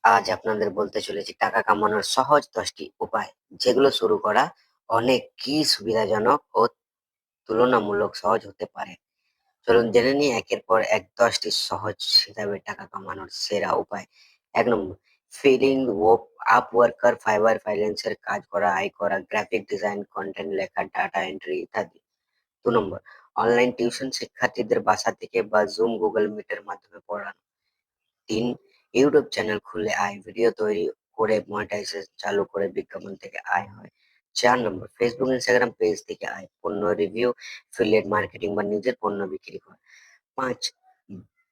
আজ আপনাদের বলতে চলেছি টাকা কামানোর সহজ ১০টি উপায়, যেগুলো শুরু করা অনেকই সুবিধাজনক ও তুলনামূলক সহজ হতে পারে। চলুন জেনে নিই একের পর এক ১০টি সহজ হিসাবে টাকা কামানোর সেরা উপায়। ১ নম্বর, ফিলিং আপওয়ার্কার, ফাইবার ফ্রিল্যান্সের কাজ করা, আয় করা, গ্রাফিক ডিজাইন, কনটেন্ট লেখা, ডাটা এন্ট্রি ইত্যাদি। ২ নম্বর, অনলাইন টিউশন, শিক্ষার্থীদের বাসা থেকে বা জুম, গুগল মিটের মাধ্যমে পড়ানো। ৩. ইউটিউব চ্যানেল খুললে আয়, ভিডিও তৈরি করে মনিটাইজেশন চালু করে বিজ্ঞাপন থেকে আয় হয়। ৪ নম্বর, ফেসবুক, ইনস্টাগ্রাম পেজ থেকে আয়, পণ্য রিভিউ, এফিলিয়েট মার্কেটিং বা নিজের পণ্য বিক্রি করা। ৫.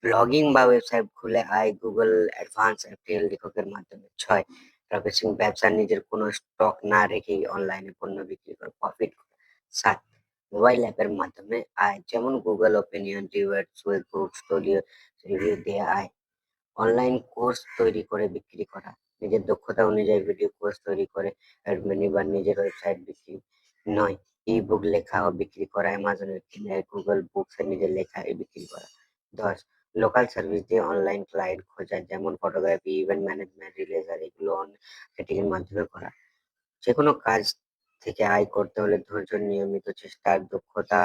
ব্লগিং বা ওয়েবসাইট খুলে আয়, গুগল অ্যাডভান্স, এফপিএল লেখকের মাধ্যমে। ৬. ড্রপশিপিং, ব্যবসা, নিজের কোনো স্টক না রেখেই অনলাইনে পণ্য বিক্রি করে প্রফিট করা। ৭. মোবাইল অ্যাপের মাধ্যমে আয়, যেমন Google opinion, duet, swiss group, studio review দিয়ে আয়। অনলাইন কোর্স তৈরি করে বিক্রি করা, নিজের দক্ষতা অনুযায়ী ভিডিও কোর্স তৈরি করে অ্যাড মিনি বা নিজের ওয়েবসাইট বিক্রি। ৯. ই-বুক লেখা ও বিক্রি করা, অ্যামাজনের কিনে গুগল বুকসে নিজের লেখা বিক্রি করা। ১০. লোকাল সার্ভিস দিয়ে অনলাইন ক্লায়েন্ট খোঁজা, যেমন ফটোগ্রাফি, ইভেন্ট ম্যানেজমেন্ট, রিলেজার, এগুলো মার্কেটিং এর মাধ্যমে করা। যেকোনো কাজ থেকে আয় করতে হলে ধৈর্য, নিয়মিত চেষ্টা আর দক্ষতা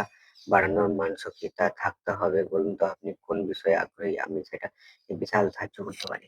বাড়ানোর মানসিকতা থাকতে হবে। বলুন তো আপনি কোন বিষয়ে আগ্রহী? আমি সেটা বিশাল সাহায্য করতে পারি।